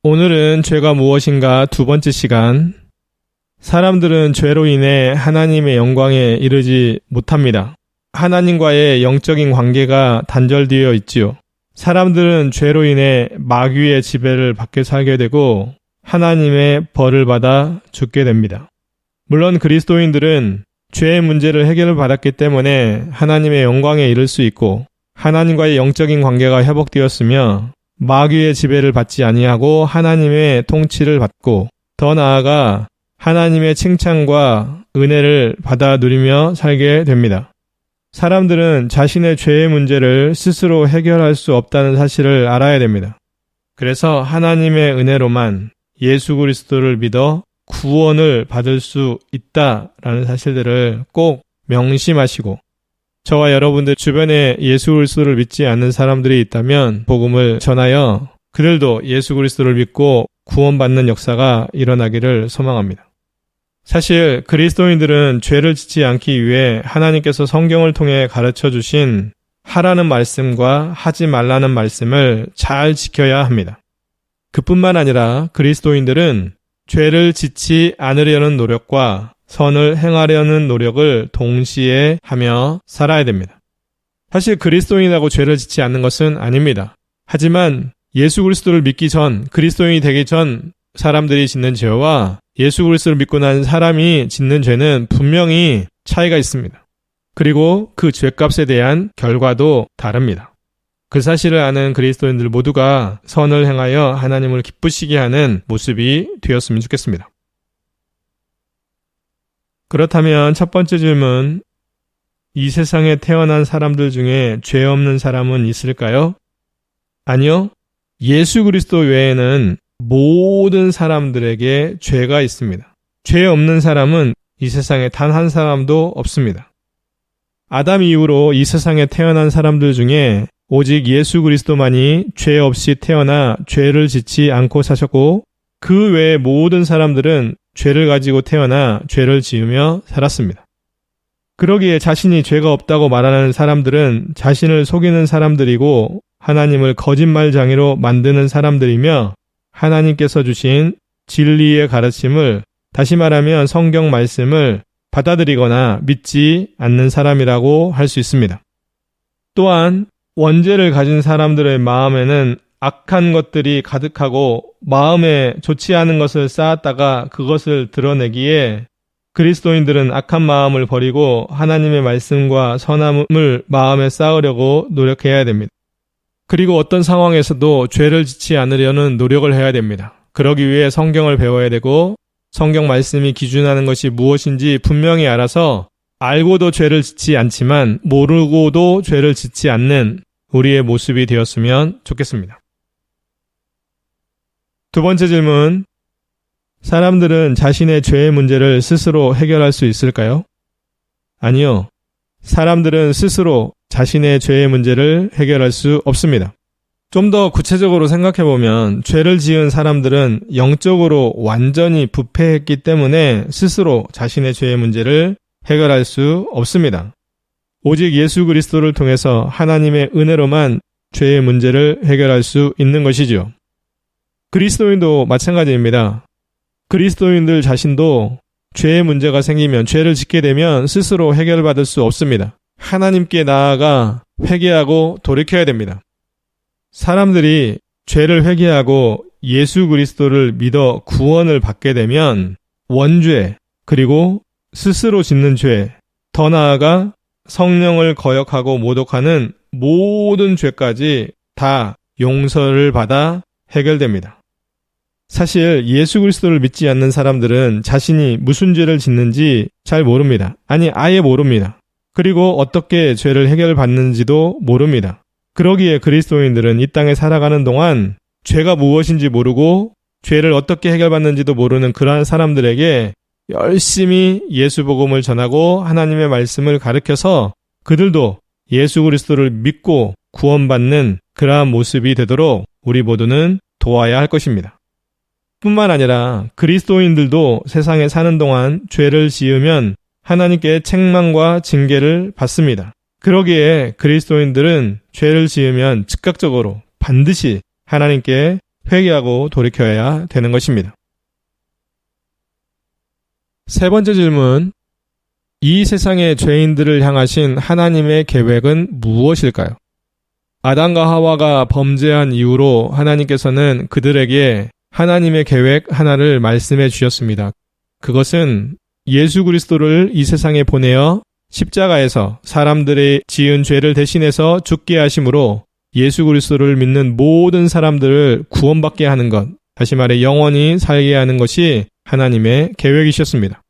오늘은 죄가 무엇인가 두 번째 시간. 사람들은 죄로 인해 하나님의 영광에 이르지 못합니다. 하나님과의 영적인 관계가 단절되어 있지요. 사람들은 죄로 인해 마귀의 지배를 받게 살게 되고 하나님의 벌을 받아 죽게 됩니다. 물론 그리스도인들은 죄의 문제를 해결을 받았기 때문에 하나님의 영광에 이를 수 있고 하나님과의 영적인 관계가 회복되었으며 마귀의 지배를 받지 아니하고 하나님의 통치를 받고 더 나아가 하나님의 칭찬과 은혜를 받아 누리며 살게 됩니다. 사람들은 자신의 죄의 문제를 스스로 해결할 수 없다는 사실을 알아야 됩니다. 그래서 하나님의 은혜로만 예수 그리스도를 믿어 구원을 받을 수 있다라는 사실들을 꼭 명심하시고 저와 여러분들 주변에 예수 그리스도를 믿지 않는 사람들이 있다면 복음을 전하여 그들도 예수 그리스도를 믿고 구원받는 역사가 일어나기를 소망합니다. 사실 그리스도인들은 죄를 짓지 않기 위해 하나님께서 성경을 통해 가르쳐 주신 하라는 말씀과 하지 말라는 말씀을 잘 지켜야 합니다. 그뿐만 아니라 그리스도인들은 죄를 짓지 않으려는 노력과 선을 행하려는 노력을 동시에 하며 살아야 됩니다. 사실 그리스도인이라고 죄를 짓지 않는 것은 아닙니다. 하지만 예수 그리스도를 믿기 전, 그리스도인이 되기 전 사람들이 짓는 죄와 예수 그리스도를 믿고 난 사람이 짓는 죄는 분명히 차이가 있습니다. 그리고 그 죄값에 대한 결과도 다릅니다. 그 사실을 아는 그리스도인들 모두가 선을 행하여 하나님을 기쁘시게 하는 모습이 되었으면 좋겠습니다. 그렇다면 첫 번째 질문, 이 세상에 태어난 사람들 중에 죄 없는 사람은 있을까요? 아니요. 예수 그리스도 외에는 모든 사람들에게 죄가 있습니다. 죄 없는 사람은 이 세상에 단 한 사람도 없습니다. 아담 이후로 이 세상에 태어난 사람들 중에 오직 예수 그리스도만이 죄 없이 태어나 죄를 짓지 않고 사셨고 그 외의 모든 사람들은 죄를 가지고 태어나 죄를 지으며 살았습니다. 그러기에 자신이 죄가 없다고 말하는 사람들은 자신을 속이는 사람들이고 하나님을 거짓말장애로 만드는 사람들이며 하나님께서 주신 진리의 가르침을, 다시 말하면 성경 말씀을 받아들이거나 믿지 않는 사람이라고 할 수 있습니다. 또한 원죄를 가진 사람들의 마음에는 악한 것들이 가득하고 마음에 좋지 않은 것을 쌓았다가 그것을 드러내기에 그리스도인들은 악한 마음을 버리고 하나님의 말씀과 선함을 마음에 쌓으려고 노력해야 됩니다. 그리고 어떤 상황에서도 죄를 짓지 않으려는 노력을 해야 됩니다. 그러기 위해 성경을 배워야 되고 성경 말씀이 기준하는 것이 무엇인지 분명히 알아서 알고도 죄를 짓지 않지만 모르고도 죄를 짓지 않는 우리의 모습이 되었으면 좋겠습니다. 두 번째 질문, 사람들은 자신의 죄의 문제를 스스로 해결할 수 있을까요? 아니요. 사람들은 스스로 자신의 죄의 문제를 해결할 수 없습니다. 좀 더 구체적으로 생각해보면 죄를 지은 사람들은 영적으로 완전히 부패했기 때문에 스스로 자신의 죄의 문제를 해결할 수 없습니다. 오직 예수 그리스도를 통해서 하나님의 은혜로만 죄의 문제를 해결할 수 있는 것이지요. 그리스도인도 마찬가지입니다. 그리스도인들 자신도 죄의 문제가 생기면, 죄를 짓게 되면 스스로 해결받을 수 없습니다. 하나님께 나아가 회개하고 돌이켜야 됩니다. 사람들이 죄를 회개하고 예수 그리스도를 믿어 구원을 받게 되면 원죄, 그리고 스스로 짓는 죄, 더 나아가 성령을 거역하고 모독하는 모든 죄까지 다 용서를 받아 해결됩니다. 사실 예수 그리스도를 믿지 않는 사람들은 자신이 무슨 죄를 짓는지 잘 모릅니다. 아니, 아예 모릅니다. 그리고 어떻게 죄를 해결받는지도 모릅니다. 그러기에 그리스도인들은 이 땅에 살아가는 동안 죄가 무엇인지 모르고 죄를 어떻게 해결받는지도 모르는 그러한 사람들에게 열심히 예수 복음을 전하고 하나님의 말씀을 가르쳐서 그들도 예수 그리스도를 믿고 구원받는 그러한 모습이 되도록 우리 모두는 도와야 할 것입니다. 뿐만 아니라 그리스도인들도 세상에 사는 동안 죄를 지으면 하나님께 책망과 징계를 받습니다. 그러기에 그리스도인들은 죄를 지으면 즉각적으로 반드시 하나님께 회개하고 돌이켜야 되는 것입니다. 세 번째 질문, 이 세상의 죄인들을 향하신 하나님의 계획은 무엇일까요? 아담과 하와가 범죄한 이후로 하나님께서는 그들에게 하나님의 계획 하나를 말씀해 주셨습니다. 그것은 예수 그리스도를 이 세상에 보내어 십자가에서 사람들의 지은 죄를 대신해서 죽게 하심으로 예수 그리스도를 믿는 모든 사람들을 구원받게 하는 것, 다시 말해 영원히 살게 하는 것이 하나님의 계획이셨습니다.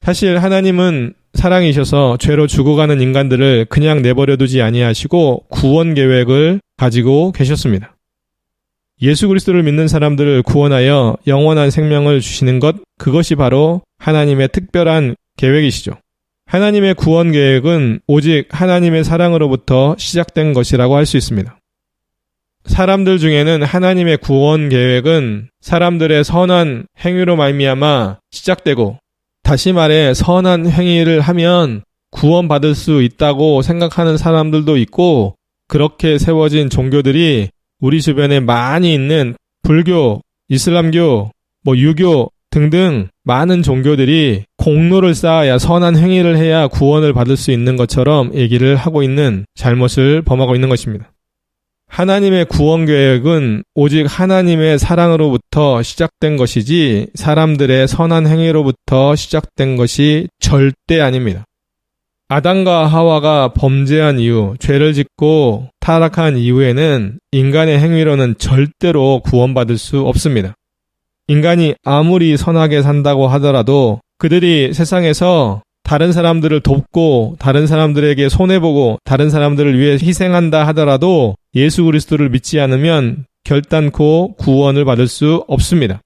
사실 하나님은 사랑이셔서 죄로 죽어가는 인간들을 그냥 내버려 두지 아니하시고 구원 계획을 가지고 계셨습니다. 예수 그리스도를 믿는 사람들을 구원하여 영원한 생명을 주시는 것, 그것이 바로 하나님의 특별한 계획이시죠. 하나님의 구원 계획은 오직 하나님의 사랑으로부터 시작된 것이라고 할 수 있습니다. 사람들 중에는 하나님의 구원 계획은 사람들의 선한 행위로 말미암아 시작되고, 다시 말해 선한 행위를 하면 구원받을 수 있다고 생각하는 사람들도 있고, 그렇게 세워진 종교들이 우리 주변에 많이 있는 불교, 이슬람교, 유교 등등 많은 종교들이 공로를 쌓아야 선한 행위를 해야 구원을 받을 수 있는 것처럼 얘기를 하고 있는 잘못을 범하고 있는 것입니다. 하나님의 구원 계획은 오직 하나님의 사랑으로부터 시작된 것이지 사람들의 선한 행위로부터 시작된 것이 절대 아닙니다. 아담과 하와가 범죄한 이후, 죄를 짓고 타락한 이후에는 인간의 행위로는 절대로 구원받을 수 없습니다. 인간이 아무리 선하게 산다고 하더라도 그들이 세상에서 다른 사람들을 돕고 다른 사람들에게 손해보고 다른 사람들을 위해 희생한다 하더라도 예수 그리스도를 믿지 않으면 결단코 구원을 받을 수 없습니다.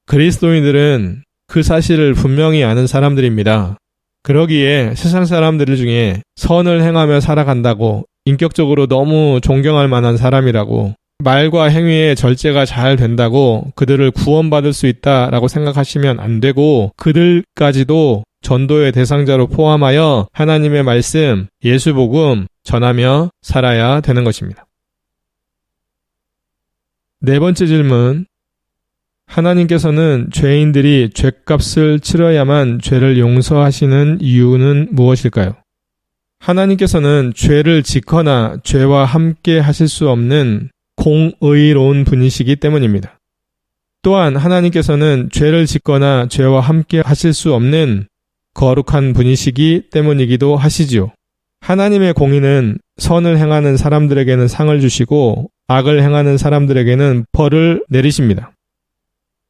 그리스도인들은 그 사실을 분명히 아는 사람들입니다. 그러기에 세상 사람들 중에 선을 행하며 살아간다고 인격적으로 너무 존경할 만한 사람이라고 말과 행위의 절제가 잘 된다고 그들을 구원받을 수 있다라고 생각하시면 안 되고 그들까지도 전도의 대상자로 포함하여 하나님의 말씀, 예수 복음 전하며 살아야 되는 것입니다. 네 번째 질문. 하나님께서는 죄인들이 죄값을 치러야만 죄를 용서하시는 이유는 무엇일까요? 하나님께서는 죄를 짓거나 죄와 함께 하실 수 없는 공의로운 분이시기 때문입니다. 또한 하나님께서는 죄를 짓거나 죄와 함께 하실 수 없는 거룩한 분이시기 때문이기도 하시지요. 하나님의 공의는 선을 행하는 사람들에게는 상을 주시고 악을 행하는 사람들에게는 벌을 내리십니다.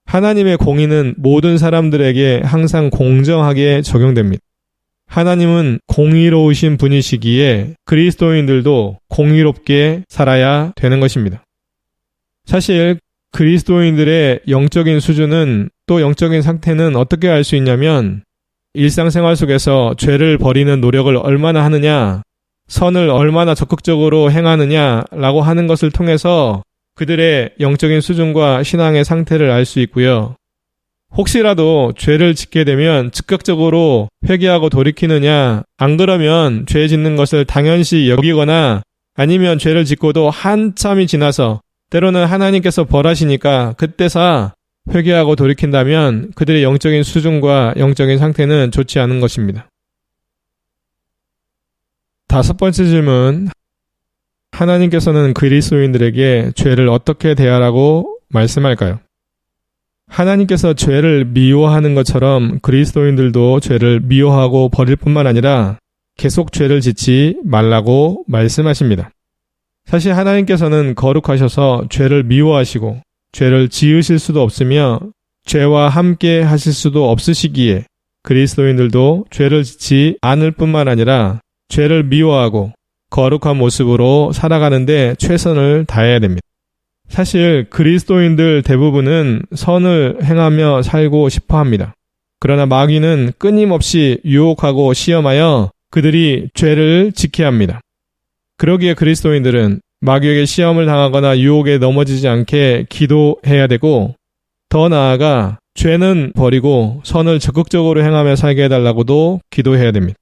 하나님의 공의는 모든 사람들에게 항상 공정하게 적용됩니다. 하나님은 공의로우신 분이시기에 그리스도인들도 공의롭게 살아야 되는 것입니다. 사실 그리스도인들의 영적인 수준은 또 영적인 상태는 어떻게 알 수 있냐면 일상생활 속에서 죄를 버리는 노력을 얼마나 하느냐, 선을 얼마나 적극적으로 행하느냐라고 하는 것을 통해서 그들의 영적인 수준과 신앙의 상태를 알 수 있고요. 혹시라도 죄를 짓게 되면 즉각적으로 회개하고 돌이키느냐, 안 그러면 죄 짓는 것을 당연시 여기거나 아니면 죄를 짓고도 한참이 지나서 때로는 하나님께서 벌하시니까 그때서 회개하고 돌이킨다면 그들의 영적인 수준과 영적인 상태는 좋지 않은 것입니다. 다섯 번째 질문. 하나님께서는 그리스도인들에게 죄를 어떻게 대하라고 말씀할까요? 하나님께서 죄를 미워하는 것처럼 그리스도인들도 죄를 미워하고 버릴 뿐만 아니라 계속 죄를 짓지 말라고 말씀하십니다. 사실 하나님께서는 거룩하셔서 죄를 미워하시고 죄를 지으실 수도 없으며 죄와 함께 하실 수도 없으시기에 그리스도인들도 죄를 짓지 않을 뿐만 아니라 죄를 미워하고 거룩한 모습으로 살아가는데 최선을 다해야 됩니다. 사실 그리스도인들 대부분은 선을 행하며 살고 싶어 합니다. 그러나 마귀는 끊임없이 유혹하고 시험하여 그들이 죄를 짓게 합니다. 그러기에 그리스도인들은 마귀에게 시험을 당하거나 유혹에 넘어지지 않게 기도해야 되고 더 나아가 죄는 버리고 선을 적극적으로 행하며 살게 해달라고도 기도해야 됩니다.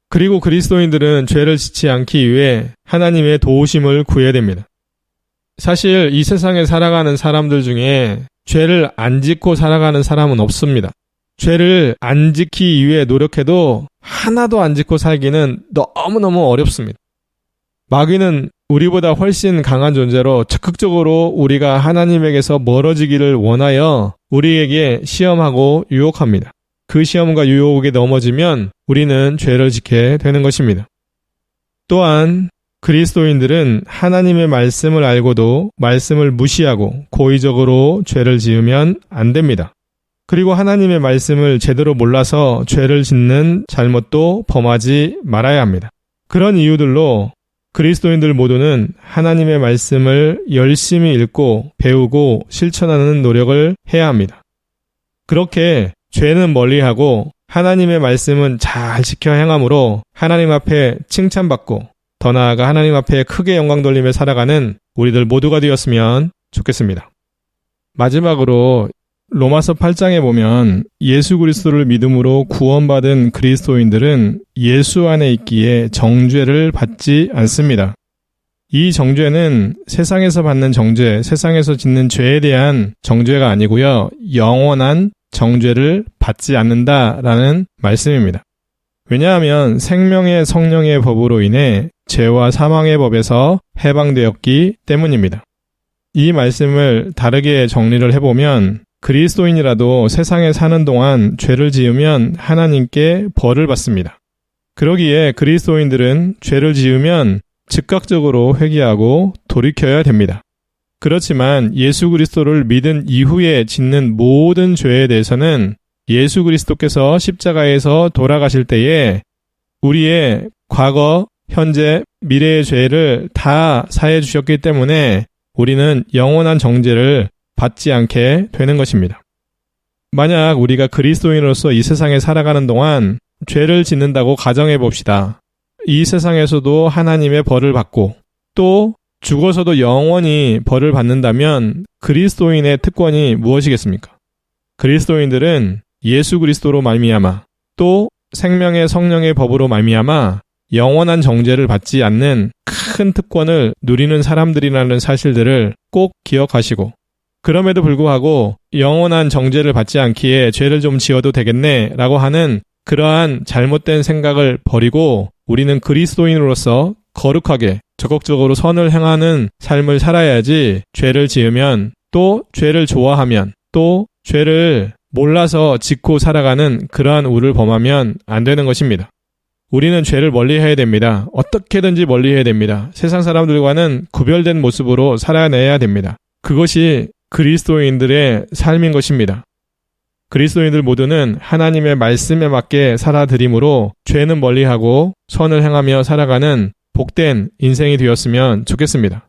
그리고 그리스도인들은 죄를 짓지 않기 위해 하나님의 도우심을 구해야 됩니다. 사실 이 세상에 살아가는 사람들 중에 죄를 안 짓고 살아가는 사람은 없습니다. 죄를 안 지키기 위해 노력해도 하나도 안 짓고 살기는 너무너무 어렵습니다. 마귀는 우리보다 훨씬 강한 존재로 적극적으로 우리가 하나님에게서 멀어지기를 원하여 우리에게 시험하고 유혹합니다. 그 시험과 유혹에 넘어지면 우리는 죄를 짓게 되는 것입니다. 또한 그리스도인들은 하나님의 말씀을 알고도 말씀을 무시하고 고의적으로 죄를 지으면 안 됩니다. 그리고 하나님의 말씀을 제대로 몰라서 죄를 짓는 잘못도 범하지 말아야 합니다. 그런 이유들로 그리스도인들 모두는 하나님의 말씀을 열심히 읽고 배우고 실천하는 노력을 해야 합니다. 그렇게 죄는 멀리하고 하나님의 말씀은 잘 지켜 행함으로 하나님 앞에 칭찬받고 더 나아가 하나님 앞에 크게 영광 돌리며 살아가는 우리들 모두가 되었으면 좋겠습니다. 마지막으로 로마서 8장에 보면 예수 그리스도를 믿음으로 구원받은 그리스도인들은 예수 안에 있기에 정죄를 받지 않습니다. 이 정죄는 세상에서 받는 정죄, 세상에서 짓는 죄에 대한 정죄가 아니고요. 영원한 정죄를 받지 않는다라는 말씀입니다. 왜냐하면 생명의 성령의 법으로 인해 죄와 사망의 법에서 해방되었기 때문입니다. 이 말씀을 다르게 정리를 해보면 그리스도인이라도 세상에 사는 동안 죄를 지으면 하나님께 벌을 받습니다. 그러기에 그리스도인들은 죄를 지으면 즉각적으로 회개하고 돌이켜야 됩니다. 그렇지만 예수 그리스도를 믿은 이후에 짓는 모든 죄에 대해서는 예수 그리스도께서 십자가에서 돌아가실 때에 우리의 과거, 현재, 미래의 죄를 다 사해 주셨기 때문에 우리는 영원한 정죄를 받지 않게 되는 것입니다. 만약 우리가 그리스도인으로서 이 세상에 살아가는 동안 죄를 짓는다고 가정해 봅시다. 이 세상에서도 하나님의 벌을 받고 또 죽어서도 영원히 벌을 받는다면 그리스도인의 특권이 무엇이겠습니까? 그리스도인들은 예수 그리스도로 말미암아 또 생명의 성령의 법으로 말미암아 영원한 정죄를 받지 않는 큰 특권을 누리는 사람들이라는 사실들을 꼭 기억하시고 그럼에도 불구하고 영원한 정죄를 받지 않기에 죄를 좀 지어도 되겠네 라고 하는 그러한 잘못된 생각을 버리고 우리는 그리스도인으로서 거룩하게 적극적으로 선을 행하는 삶을 살아야지 죄를 지으면 또 죄를 좋아하면 또 죄를 몰라서 짓고 살아가는 그러한 우를 범하면 안 되는 것입니다. 우리는 죄를 멀리해야 됩니다. 어떻게든지 멀리해야 됩니다. 세상 사람들과는 구별된 모습으로 살아내야 됩니다. 그것이 그리스도인들의 삶인 것입니다. 그리스도인들 모두는 하나님의 말씀에 맞게 살아드림으로 죄는 멀리하고 선을 행하며 살아가는 복된 인생이 되었으면 좋겠습니다.